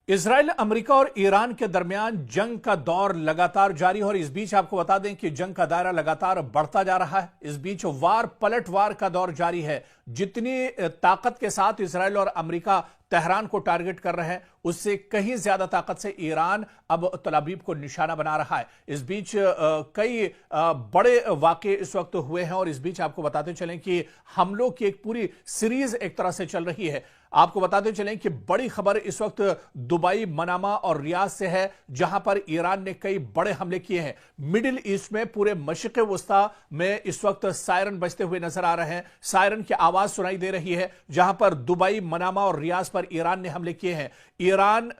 Israel, America और Iran के दरमियान जंग का दौर लगातार जारी है और इस बीच आपको बता दें कि जंग का दायरा लगातार बढ़ता जा रहा है। इस बीच वार पलटवार का दौर जारी है। जितनी ताकत के साथ इजराइल और अमेरिका तेहरान को टारगेट कर रहे हैं, उससे कहीं ज्यादा ताकत से ईरान अब तल अवीव को निशाना बना रहा है। इस बीच कई बड़े वाकये इस वक्त हुए हैं और इस बीच आपको बताते चलें कि हमलों की एक पूरी सीरीज एक तरह से चल रही है। आपको बताते चलें कि बड़ी खबर इस वक्त दुबई, मनामा और रियाद से है, जहां पर ईरान ने कई बड़े हमले किए हैं। मिडिल ईस्ट में पूरे मशरिक़ वस्ता में इस वक्त सायरन बजते हुए नजर आ रहे हैं। सायरन की आवाज सुनाई दे रही है, जहां पर दुबई, मनामा और रियाद पर ईरान ने हमले किए हैं। ईरान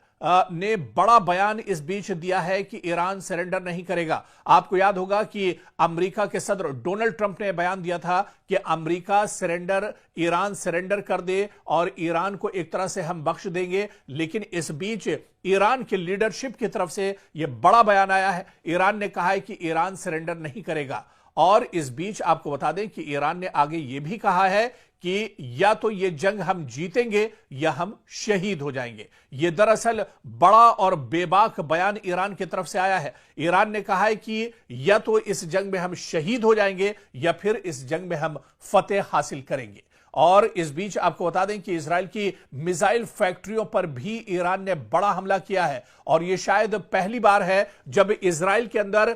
ने बड़ा बयान इस बीच दिया है कि ईरान सरेंडर नहीं करेगा। आपको याद होगा कि अमेरिका के सदर डोनाल्ड ट्रंप ने बयान दिया था कि अमेरिका सरेंडर, ईरान सरेंडर कर दे और ईरान को एक तरह से हम बख्श देंगे। लेकिन इस बीच ईरान के लीडरशिप की तरफ से यह बड़ा बयान आया है। ईरान ने कहा है कि ईरान सरेंडर नहीं करेगा। और इस बीच आपको बता दें कि ईरान ने आगे यह भी कहा है कि या तो ये जंग हम जीतेंगे या हम शहीद हो जाएंगे। यह दरअसल बड़ा और बेबाक बयान ईरान की तरफ से आया है। ईरान ने कहा है कि या तो इस जंग में हम शहीद हो जाएंगे या फिर इस जंग में हम फतेह हासिल करेंगे। और इस बीच आपको बता दें कि इजराइल की मिसाइल फैक्ट्रियों पर भी ईरान ने बड़ा हमला किया है और यह शायद पहली बार है जब इजराइल के अंदर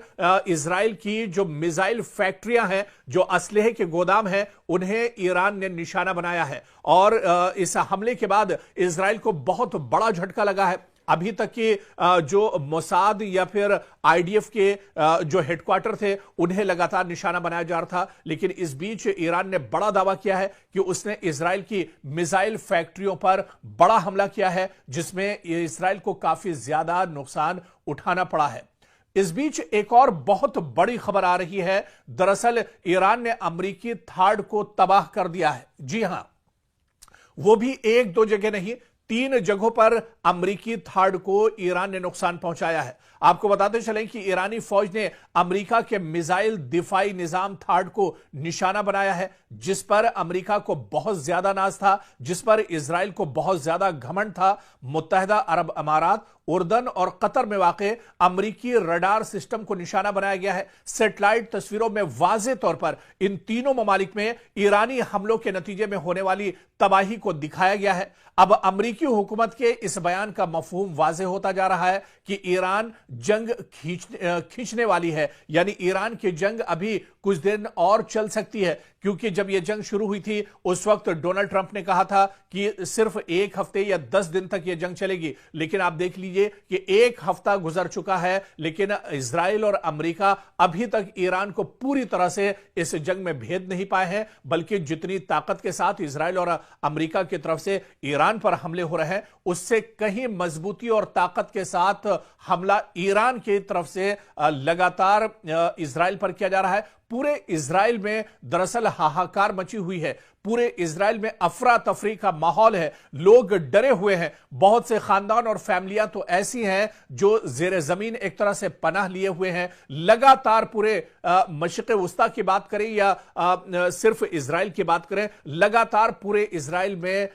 इजराइल की जो मिसाइल फैक्ट्रियां हैं, जो असलहे के गोदाम हैं, उन्हें ईरान ने निशाना बनाया है। और इस हमले के बाद इजराइल को बहुत बड़ा झटका लगा है। अभी तक की जो मोसाद या फिर आईडीएफ के जो हेडक्वार्टर थे, उन्हें लगातार निशाना बनाया जा रहा था। लेकिन इस बीच ईरान ने बड़ा दावा किया है कि उसने इजराइल की मिसाइल फैक्ट्रियों पर बड़ा हमला किया है, जिसमें इजराइल को काफी ज्यादा नुकसान उठाना पड़ा है। इस बीच एक और बहुत बड़ी खबर आ रही है। दरअसल ईरान ने अमेरिकी थार्ड को तबाह कर दिया है। जी हां, वो भी एक दो जगह नहीं, 3 जगहों पर अमेरिकी थार्ड को ईरान ने नुकसान पहुंचाया है। आपको बताते चलें कि ईरानी फौज ने अमेरिका के मिसाइल दिफाई निजाम थार्ड को निशाना बनाया है, जिस पर अमेरिका को बहुत ज्यादा नाज था, जिस पर इजराइल को बहुत ज्यादा घमंड था। मुत्तहिदा अरब अमारात, उर्दन और कतर में वाक़े अमेरिकी रडार सिस्टम को निशाना बनाया गया है। सैटेलाइट तस्वीरों में वाज़ेह तौर पर इन तीनों ममालिक में ईरानी हमलों के नतीजे में होने वाली तबाही को दिखाया गया है। अब अमेरिकी हुकूमत के इस बयान का मफहूम वाज़ेह होता जा रहा है कि ईरान जंग खींचने वाली है, यानी ईरान की जंग अभी कुछ दिन और चल सकती है। क्योंकि जब यह जंग शुरू हुई थी, उस वक्त डोनाल्ड ट्रंप ने कहा था कि सिर्फ 1 हफ्ते या 10 दिन तक यह जंग चलेगी। लेकिन आप देख लीजिए कि 1 हफ्ता गुजर चुका है, लेकिन इजराइल और अमेरिका अभी तक ईरान को पूरी तरह से इस जंग में भेद नहीं पाए हैं। बल्कि जितनी ताकत के साथ इजराइल और अमेरिका की तरफ से ईरान पर हमले हो रहे हैं, उससे कहीं मजबूती और ताकत के साथ हमला ईरान की तरफ से लगातार इजराइल पर किया जा रहा है। पूरे इजराइल में दरअसल हाहाकार मची हुई है। पूरे इजराइल में अफरा तफरी का माहौल है। लोग डरे हुए हैं। बहुत से खानदान और फैमिलियां तो ऐसी हैं जो जेर जमीन एक तरह से पनाह लिए हुए हैं। लगातार पूरे मशरिक़ वस्ता की बात करें या सिर्फ इजराइल की बात करें, लगातार पूरे इजराइल में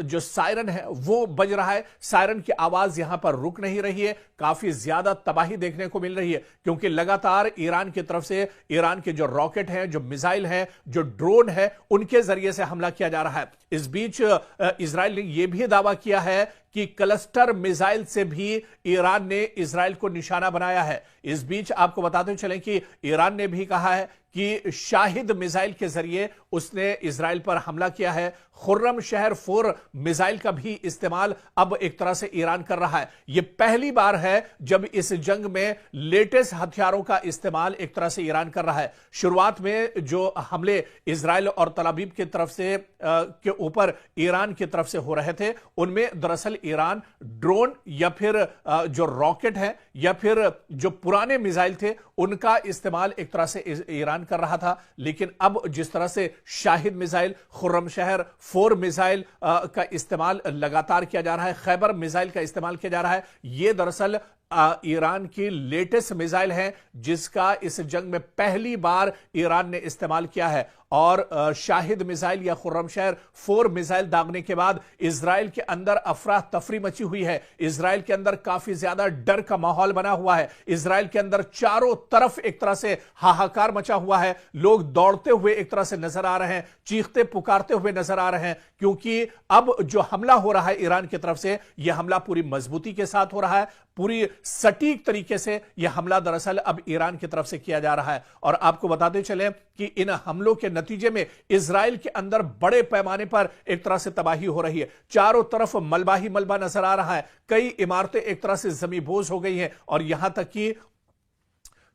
जो सायरन है वो बज रहा है। सायरन की आवाज यहां पर रुक नहीं रही है। काफी ज्यादा तबाही देखने को मिल रही है, क्योंकि लगातार ईरान की तरफ से ईरान के जो रॉकेट हैं, जो मिसाइल हैं, जो ड्रोन है, उनके जरिए से हमला किया जा रहा है। इस बीच इजराइल ने यह भी दावा किया है कि क्लस्टर मिसाइल से भी ईरान ने इजराइल को निशाना बनाया है। इस बीच आपको बताते चलें कि ईरान ने भी कहा है कि शाहिद मिसाइल के जरिए उसने इजराइल पर हमला किया है। खुर्रम शहर 4 मिसाइल का भी इस्तेमाल अब एक तरह से ईरान कर रहा है। यह पहली बार है जब इस जंग में लेटेस्ट हथियारों का इस्तेमाल एक तरह से ईरान कर रहा है। शुरुआत में जो हमले इजराइल और तल अवीव की तरफ से के ऊपर ईरान की तरफ से हो रहे थे, उनमें दरअसल ईरान ड्रोन या फिर जो रॉकेट है या फिर जो पुराने मिसाइल थे, उनका इस्तेमाल एक तरह से ईरान कर रहा था। लेकिन अब जिस तरह से शाहिद मिसाइल, खुर्रम शहर 4 मिसाइल का इस्तेमाल लगातार किया जा रहा है, खैबर मिसाइल का इस्तेमाल किया जा रहा है, यह दरअसल ईरान की लेटेस्ट मिसाइल है जिसका इस जंग में पहली बार ईरान ने इस्तेमाल किया है। और शाहिद मिसाइल या खुर्रमशहर 4 मिसाइल दागने के बाद इजराइल के अंदर अफरा तफरी मची हुई है। इजराइल के अंदर काफी ज्यादा डर का माहौल बना हुआ है। इजराइल के अंदर चारों तरफ एक तरह से हाहाकार मचा हुआ है। लोग दौड़ते हुए एक तरह से नजर आ रहे हैं, चीखते पुकारते हुए नजर आ रहे हैं, क्योंकि अब जो हमला हो रहा है ईरान की तरफ से, यह हमला पूरी मजबूती के साथ हो रहा है, पूरी सटीक तरीके से यह हमला दरअसल अब ईरान की तरफ से किया जा रहा है। और आपको बताते चले कि इन हमलों के नतीजे में इजराइल के अंदर बड़े पैमाने पर एक तरह से तबाही हो रही है। चारों तरफ मलबा ही मलबा नजर आ रहा है। कई इमारतें एक तरह से जमींबोज हो गई हैं और यहां तक कि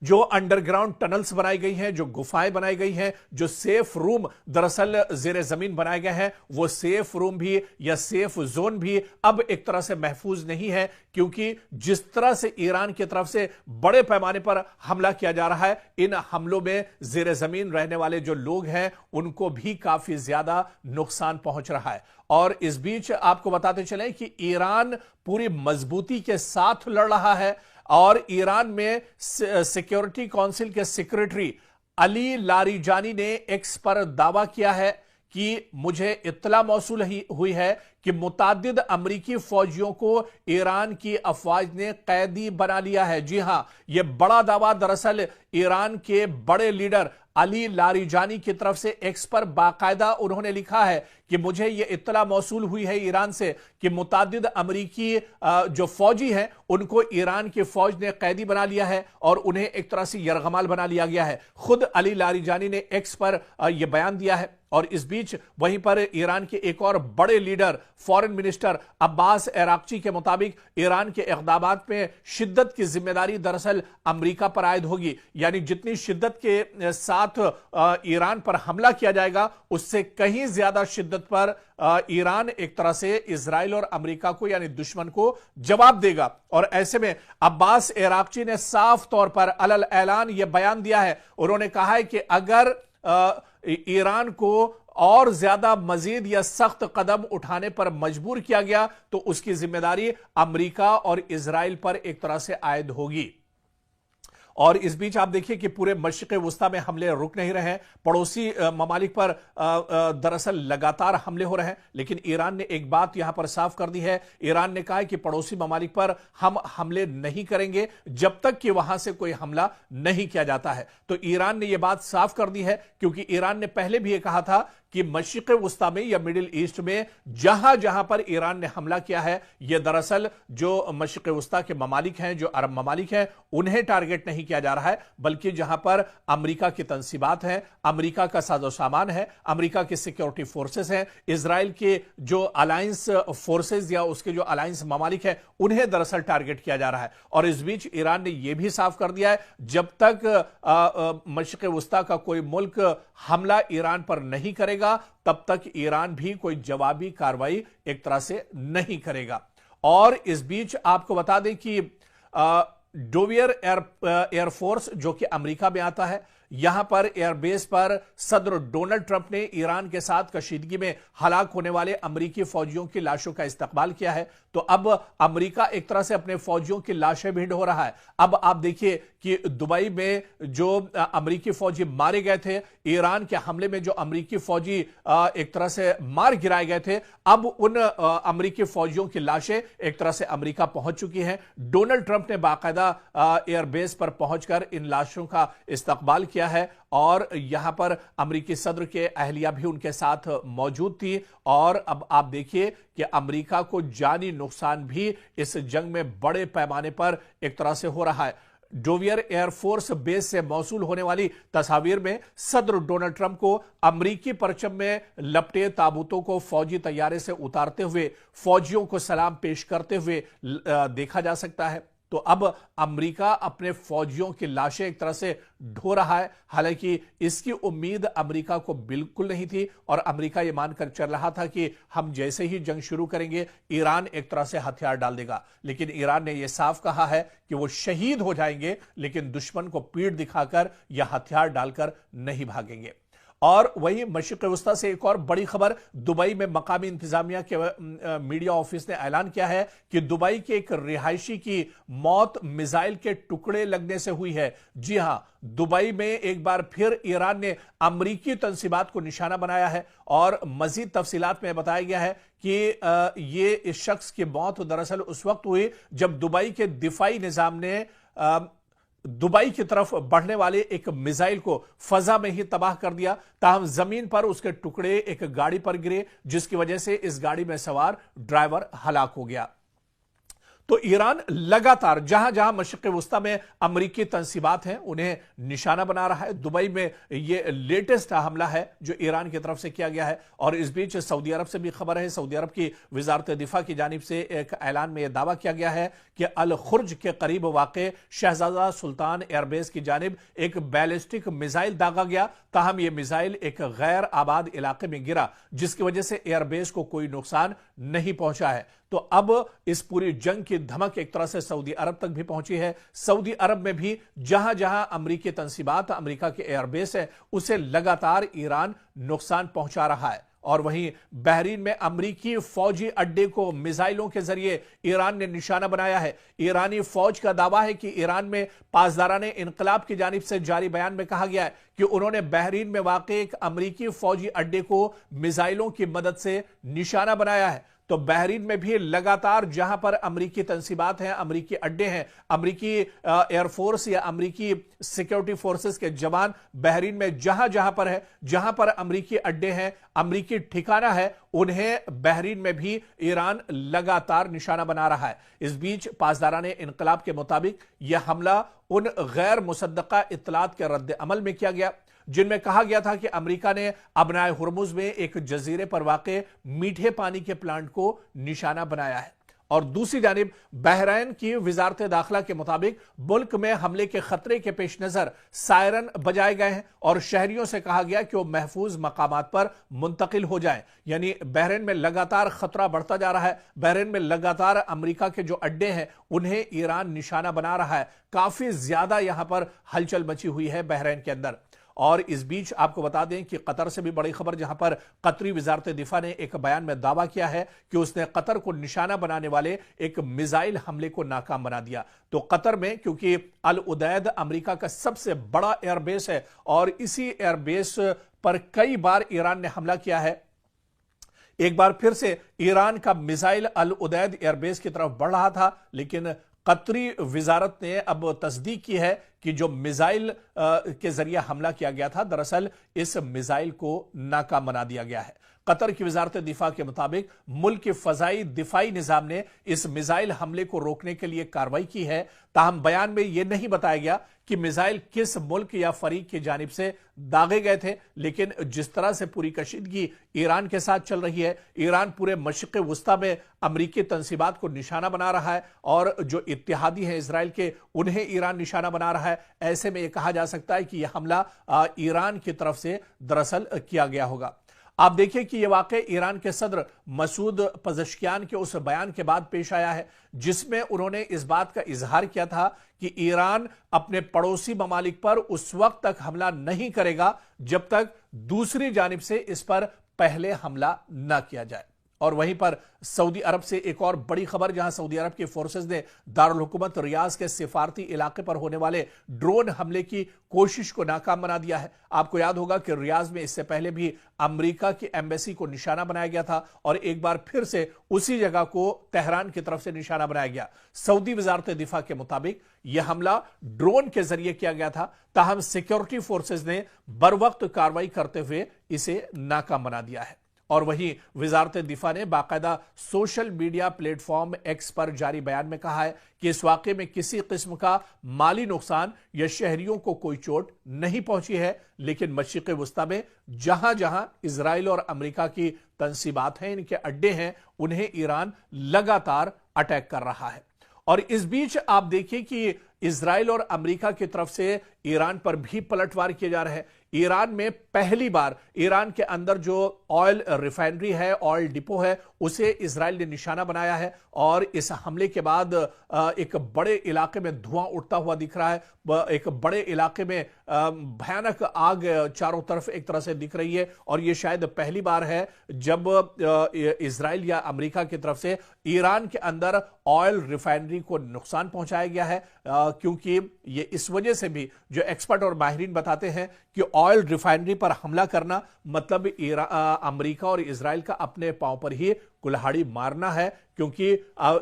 जो अंडरग्राउंड टनल्स बनाई गई हैं, जो गुफाएं बनाई गई हैं, जो सेफ रूम दरअसल जेर जमीन बनाए गए हैं, वो सेफ रूम भी या सेफ जोन भी अब एक तरह से महफूज नहीं है, क्योंकि जिस तरह से ईरान की तरफ से बड़े पैमाने पर हमला किया जा रहा है, इन हमलों में जेर जमीन रहने वाले जो लोग हैं उनको भी काफी ज्यादा नुकसान पहुंच रहा है। और इस बीच आपको बताते चलें कि ईरान पूरी मजबूती के साथ लड़ रहा है और ईरान में सिक्योरिटी काउंसिल के सेक्रेटरी अली लारीजानी ने एक्स पर दावा किया है कि मुझे इत्तला मौसूल हुई है कि मुताद्दिद अमरीकी फौजियों को ईरान की अफवाज ने कैदी बना लिया है। जी हां, यह बड़ा दावा दरअसल ईरान के बड़े लीडर अली लारीजानी की तरफ से एक्स पर बाकायदा उन्होंने लिखा है कि मुझे यह इत्तला मौसूल हुई है ईरान से कि मुताद्दिद अमरीकी जो फौजी हैं उनको ईरान की फौज ने कैदी बना लिया है और उन्हें एक तरह से यरगमाल बना लिया गया है। खुद अली लारीजानी ने एक्स पर यह बयान दिया है। और इस बीच वहीं पर ईरान के एक और बड़े leader foreign minister Abbas Araghchi के मुताबिक ईरान के इक़दामात में शिद्दत की जिम्मेदारी दरअसल अमेरिका पर आयद होगी। यानी जितनी शिद्दत के साथ ईरान पर हमला किया जाएगा उससे कहीं ज्यादा शिद्दत पर ईरान एक तरह से इजराइल और अमेरिका को यानी दुश्मन को जवाब देगा। और ऐसे में अब्बास अराक्ची ने साफ तौर पर अलल ऐलान यह बयान दिया है। उन्होंने कहा है कि अगर ईरान को और ज्यादा मजीद या सख्त कदम उठाने पर मजबूर किया गया तो उसकी जिम्मेदारी अमेरिका और इजराइल पर एक तरह से आयद होगी। और इस बीच आप देखिए कि पूरे मशरिक़ वुस्ता में हमले रुक नहीं रहे हैं। पड़ोसी ममालिक पर दरअसल लगातार हमले हो रहे हैं, लेकिन ईरान ने एक बात यहां पर साफ कर दी है। ईरान ने कहा है कि पड़ोसी ममालिक पर हम हमले नहीं करेंगे जब तक कि वहां से कोई हमला नहीं किया जाता है। तो ईरान ने यह बात साफ कर दी है, क्योंकि ईरान ने पहले भी यह कहा था कि मशरिक़ वुस्ता में या मिडिल ईस्ट में जहां जहां पर ईरान ने हमला किया है, यह दरअसल जो मशरिक़ वुस्ता के ममालिक हैं, जो अरब ममालिक हैं, उन्हें टारगेट नहीं किया जा रहा है, बल्कि जहां पर अमेरिका की तंसीबात हैं, अमेरिका का साजो सामान है, अमेरिका की सिक्योरिटी फोर्सेस हैं, इजराइल के जो अलायंस फोर्सेस या उसके जो अलायंस ममालिक हैं, उन्हें दरअसल टारगेट किया जा रहा है। और इस बीच ईरान ने यह भी साफ कर दिया है, जब तक मशरिक़ वुस्ता का कोई मुल्क हमला ईरान पर नहीं करेगा तब तक ईरान भी कोई जवाबी कार्रवाई एक तरह से नहीं करेगा। और इस बीच आपको बता दें कि डोवियर एयरफोर्स जो कि अमेरिका में आता है, यहां पर एयरबेस पर सदर डोनाल्ड ट्रंप ने ईरान के साथ कशीदगी में हलाक होने वाले अमेरिकी फौजियों की लाशों का इस्तकबाल किया है। तो अब अमेरिका एक तरह से अपने फौजियों की लाशें भी ढो रहा है। अब आप देखिए कि दुबई में जो अमेरिकी फौजी मारे गए थे, ईरान के हमले में जो अमेरिकी फौजी एक तरह से मार गिराए गए थे, अब उन अमेरिकी फौजियों की लाशें एक तरह से अमेरिका पहुंच चुकी हैं। डोनाल्ड ट्रंप ने बाकायदा एयरबेस पर पहुंचकर इन लाशों का इस्तकबाल किया है और यहां पर अमेरिकी सदर के अहलिया भी उनके साथ मौजूद थी। और अब आप देखिए कि अमेरिका को जानी नुकसान भी इस जंग में बड़े पैमाने पर एक तरह से हो रहा है। डोवियर एयरफोर्स बेस से मौसूल होने वाली तस्वीर में सदर डोनाल्ड ट्रंप को अमेरिकी परचम में लपटे ताबूतों को फौजी तैयारे से उतारते हुए फौजियों को सलाम पेश करते हुए देखा जा सकता है। तो अब अमेरिका अपने फौजियों की लाशें एक तरह से ढो रहा है। हालांकि इसकी उम्मीद अमेरिका को बिल्कुल नहीं थी और अमेरिका यह मानकर चल रहा था कि हम जैसे ही जंग शुरू करेंगे ईरान एक तरह से हथियार डाल देगा, लेकिन ईरान ने यह साफ कहा है कि वो शहीद हो जाएंगे लेकिन दुश्मन को पीठ दिखाकर या हथियार डालकर नहीं भागेंगे। और वहीं मशरिक़ वस्ता से एक और बड़ी खबर, दुबई में मकामी इंतजामिया के मीडिया ऑफिस ने ऐलान किया है कि दुबई के एक रिहायशी की मौत मिसाइल के टुकड़े लगने से हुई है। जी हां, दुबई में एक बार फिर ईरान ने अमरीकी तंसीबात को निशाना बनाया है और मजीद तफसीलात में बताया गया है कि ये इस शख्स की मौत दरअसल उस वक्त हुई जब दुबई के दिफाई निजाम ने दुबई की तरफ बढ़ने वाले एक मिसाइल को फजा में ही तबाह कर दिया। ताहम जमीन पर उसके टुकड़े एक गाड़ी पर गिरे, जिसकी वजह से इस गाड़ी में सवार ड्राइवर हलाक हो गया। तो ईरान लगातार जहां जहां मशरिक़ वस्ता में अमरीकी तंसीबात हैं उन्हें निशाना बना रहा है। दुबई में यह लेटेस्ट हमला है जो ईरान की तरफ से किया गया है। और इस बीच सऊदी अरब से भी खबर है। सऊदी अरब की वजारत दिफा की जानिब से एक ऐलान में यह दावा किया गया है कि अल खुर्ज के करीब वाक़े शहजादा सुल्तान एयरबेस की जानिब एक बैलिस्टिक मिसाइल दागा गया। ताहम यह मिसाइल एक गैर आबाद इलाके में गिरा, जिसकी वजह से एयरबेस को कोई नुकसान नहीं पहुंचा है। तो अब इस पूरी जंग की धमक एक तरह से सऊदी अरब तक भी पहुंची है। सऊदी अरब में भी जहां जहां अमरीकी तंसीबात, अमरीका के एयरबेस है, उसे लगातार ईरान नुकसान पहुंचा रहा है। और वहीं बहरीन में अमरीकी फौजी अड्डे को मिसाइलों के जरिए ईरान ने निशाना बनाया है। ईरानी फौज का दावा है कि ईरान में पासदाराने इनकलाब की जानिब से जारी बयान में कहा गया है कि उन्होंने बहरीन में वाक़े एक अमरीकी फौजी अड्डे को मिसाइलों की मदद से निशाना बनाया है। तो बहरीन में भी लगातार जहां पर अमरीकी तंसीबात हैं, अमरीकी अड्डे हैं, अमरीकी एयरफोर्स या अमरीकी सिक्योरिटी फोर्सेस के जवान बहरीन में जहां जहां पर है, जहां पर अमरीकी अड्डे हैं, अमरीकी ठिकाना है, उन्हें बहरीन में भी ईरान लगातार निशाना बना रहा है। इस बीच पासदाराने इनकलाब के मुताबिक यह हमला उन गैर मुसद्दका इत्तलात के रद्द अमल में किया गया जिनमें कहा गया था कि अमेरिका ने अबनाए हुर्मुज में एक जजीरे पर वाक़े मीठे पानी के प्लांट को निशाना बनाया है। और दूसरी जानिब बहरीन की वजारत दाखिला के मुताबिक मुल्क में हमले के खतरे के पेश नजर सायरन बजाए गए हैं और शहरियों से कहा गया कि वो महफूज मकामात पर मुंतकिल हो जाएं। यानी बहरीन में लगातार खतरा बढ़ता जा रहा है। बहरीन में लगातार अमेरिका के जो अड्डे हैं उन्हें ईरान निशाना बना रहा है। काफी ज्यादा यहां पर हलचल मची हुई है बहरीन के अंदर। और इस बीच आपको बता दें कि कतर से भी बड़ी खबर, जहां पर कतरी वजारत दिफा ने एक बयान में दावा किया है कि उसने कतर को निशाना बनाने वाले एक मिसाइल हमले को नाकाम बना दिया। तो कतर में, क्योंकि अल उदैद अमेरिका का सबसे बड़ा एयरबेस है और इसी एयरबेस पर कई बार ईरान ने हमला किया है, एक बार फिर से ईरान का मिसाइल अल उदैद एयरबेस की तरफ बढ़ रहा था, लेकिन कतरी वजारत ने अब तस्दीक की है कि जो मिसाइल के जरिए हमला किया गया था, दरअसल इस मिसाइल को नाकाम बना दिया गया है। कतर की वजारत दिफा के मुताबिक मुल्क के फजाई दिफाई निजाम ने इस मिसाइल हमले को रोकने के लिए कार्रवाई की है। ताहम बयान में यह नहीं बताया गया कि मिसाइल किस मुल्क या फरीक की जानिब से दागे गए थे, लेकिन जिस तरह से पूरी कशीदगी ईरान के साथ चल रही है, ईरान पूरे मशरिक़ वस्ता में अमरीकी तंसीबात को निशाना बना रहा है और जो इत्तेहादी हैं इसराइल के, उन्हें ईरान निशाना बना रहा है। ऐसे में यह कहा जा सकता है कि यह हमला ईरान की तरफ से दरअसल किया गया होगा। आप देखिए कि यह वाक़े ईरान के सदर मसूद पज़ेश्कियान के उस बयान के बाद पेश आया है जिसमें उन्होंने इस बात का इजहार किया था कि ईरान अपने पड़ोसी ममालिक पर उस वक्त तक हमला नहीं करेगा जब तक दूसरी जानिब से इस पर पहले हमला न किया जाए। और वहीं पर सऊदी अरब से एक और बड़ी खबर, जहां सऊदी अरब की फोर्सेस ने दारुल हुकूमत रियाज के सिफारती इलाके पर होने वाले ड्रोन हमले की कोशिश को नाकाम बना दिया है। आपको याद होगा कि रियाज में इससे पहले भी अमेरिका की एम्बेसी को निशाना बनाया गया था और एक बार फिर से उसी जगह को तेहरान की तरफ से निशाना बनाया गया। सऊदी वजारत दिफा के मुताबिक यह हमला ड्रोन के जरिए किया गया था, ताहम सिक्योरिटी फोर्सेज ने बर वक्त कार्रवाई करते हुए इसे नाकाम बना दिया है। और वहीं वजारत दिफा ने बाकायदा सोशल मीडिया प्लेटफॉर्म एक्स पर जारी बयान में कहा है कि इस वाक़े में किसी किस्म का माली नुकसान या शहरियों को कोई चोट नहीं पहुंची है, लेकिन मशरिक़ वस्ता में जहां जहां इजराइल और अमेरिका की तंसीबात हैं, इनके अड्डे हैं, उन्हें ईरान लगातार अटैक कर रहा है। और इस बीच आप देखिए कि इजराइल और अमेरिका की तरफ से ईरान पर भी पलटवार किए जा रहे हैं। ईरान में पहली बार ईरान के अंदर जो ऑयल रिफाइनरी है, ऑयल डिपो है, उसे इजराइल ने निशाना बनाया है और इस हमले के बाद एक बड़े इलाके में धुआं उठता हुआ दिख रहा है। एक बड़े इलाके में भयानक आग चारों तरफ एक तरह से दिख रही है और यह शायद पहली बार है जब इजराइल या अमेरिका की तरफ से ईरान के अंदर ऑयल रिफाइनरी को नुकसान पहुंचाया गया है, क्योंकि ये इस वजह से भी जो एक्सपर्ट और माहिरीन बताते हैं कि ऑयल रिफाइनरी पर हमला करना मतलब अमेरिका और इजराइल का अपने पांव पर ही कुल्हाड़ी मारना है, क्योंकि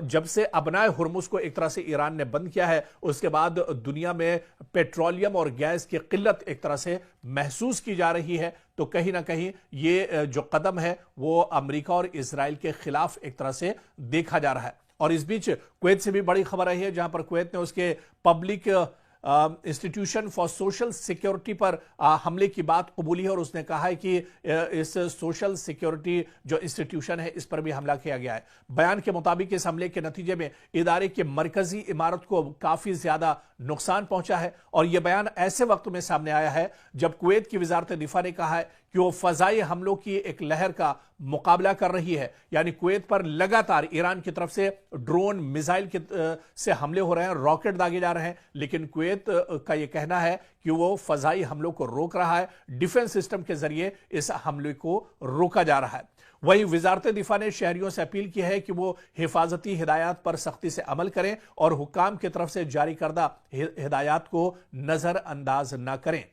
जब से अबनाए हुर्मुज को एक तरह से ईरान ने बंद किया है उसके बाद दुनिया में पेट्रोलियम और गैस की किल्लत एक तरह से महसूस की जा रही है। तो कहीं ना कहीं ये जो कदम है वो अमेरिका और इजराइल के खिलाफ एक तरह से देखा जा रहा है। और इस बीच कुवैत से भी बड़ी खबर आई है, जहां पर कुवैत ने उसके public institution for social security पर हमले की बात कबूली है और उसने कहा है कि इस सोशल सिक्योरिटी जो इंस्टीट्यूशन है इस पर भी हमला किया गया है। बयान के मुताबिक इस हमले के नतीजे में इदारे की मरकजी इमारत को काफी ज्यादा नुकसान पहुंचा है और यह बयान ऐसे वक्त में सामने आया है जब कुवैत की वजारत दिफा ने कहा है कि वो फजाई हमलों की एक लहर का मुकाबला कर रही है। यानी कुवैत पर लगातार ईरान की तरफ से ड्रोन मिसाइल से हमले हो रहे हैं, रॉकेट दागे जा रहे हैं, लेकिन कुवैत का यह कहना है कि वो फजाई हमलों को रोक रहा है, डिफेंस सिस्टम के जरिए इस हमले को रोका जा रहा है। वहीं वजारत दिफा ने शहरियों से अपील की है कि वो हिफाजती हिदायत पर सख्ती से अमल करें और हुक्काम की तरफ से जारी करदा हिदायत को नजरअंदाज न करें।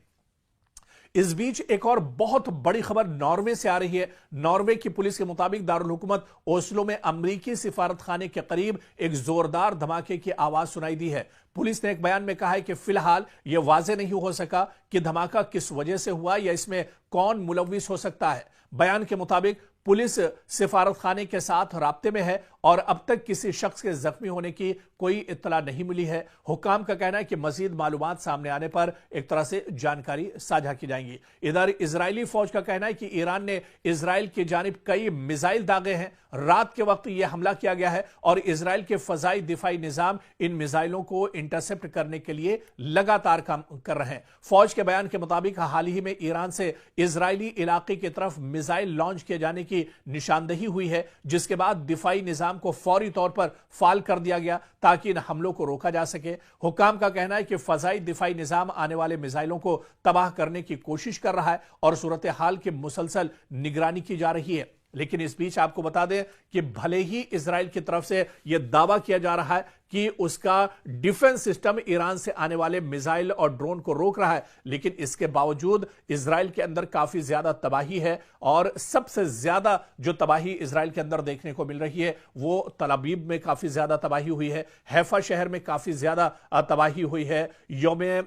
इस बीच एक और बहुत बड़ी खबर नॉर्वे से आ रही है। नॉर्वे की पुलिस के मुताबिक दारुल हुकूमत ओस्लो में अमरीकी सिफारत खाने के करीब एक जोरदार धमाके की आवाज सुनाई दी है। पुलिस ने एक बयान में कहा है कि फिलहाल यह वाजे नहीं हो सका कि धमाका किस वजह से हुआ या इसमें कौन मुलविस हो सकता है। बयान के मुताबिक पुलिस सिफारत खाने के साथ राब्ते में है और अब तक किसी शख्स के जख्मी होने की कोई इत्तला नहीं मिली है। हुक्काम का कहना है कि मजीद मालूमात सामने आने पर एक तरह से जानकारी साझा की जाएंगी। इधर इजरायली फौज का कहना है कि ईरान ने इजराइल की जानिब कई मिसाइल दागे हैं। रात के वक्त यह हमला किया गया है और इजराइल के फजाई दिफाई निजाम इन मिसाइलों को इंटरसेप्ट करने के लिए लगातार काम कर रहे हैं। फौज के बयान के मुताबिक हाल ही में ईरान से इजरायली इलाके की तरफ मिसाइल लॉन्च किए जाने की निशानदेही हुई है, जिसके बाद दिफाई निजाम को फौरी तौर पर फाल कर दिया गया ताकि इन हमलों को रोका जा सके। हुक्काम का कहना है कि फजाई दिफाई निजाम आने वाले मिसाइलों को तबाह करने की कोशिश कर रहा है और सूरत हाल की मुसलसल निगरानी की जा रही है। लेकिन इस बीच आपको बता दें कि भले ही इजराइल की तरफ से यह दावा किया जा रहा है कि उसका डिफेंस सिस्टम ईरान से आने वाले मिसाइल और ड्रोन को रोक रहा है, लेकिन इसके बावजूद इजराइल के अंदर काफी ज्यादा तबाही है और सबसे ज्यादा जो तबाही इजराइल के अंदर देखने को मिल रही है वो तल अबीब में काफी ज्यादा तबाही हुई है, हैफा शहर में काफी ज्यादा तबाही हुई है, यौमे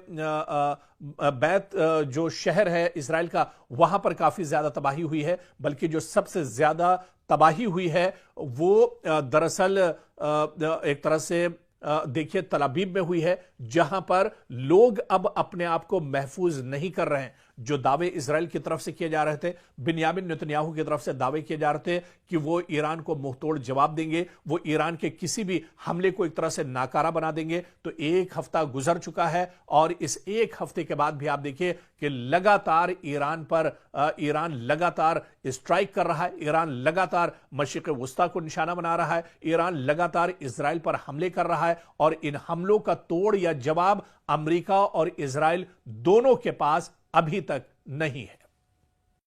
बैत जो शहर है इजराइल का वहां पर काफी ज्यादा तबाही हुई है। बल्कि जो सबसे ज्यादा तबाही हुई है वो दरअसल एक तरह से देखिए तल अबीब में हुई है, जहां पर लोग अब अपने आप को महफूज नहीं कर रहे हैं। जो दावे इजराइल की तरफ से किए जा रहे थे, बिन्यामिन नेतन्याहू की तरफ से दावे किए जा रहे थे कि वो ईरान को मुंहतोड़ जवाब देंगे, वो ईरान के किसी भी हमले को एक तरह से नाकारा बना देंगे, तो एक हफ्ता गुजर चुका है और इस एक हफ्ते के बाद भी आप देखिए कि लगातार ईरान लगातार स्ट्राइक कर रहा है, ईरान लगातार मशरिक़ वुस्ता को निशाना बना रहा है, ईरान लगातार इजराइल पर हमले कर रहा है और इन हमलों का तोड़ या जवाब अमेरिका और इजराइल दोनों के पास अभी तक नहीं है।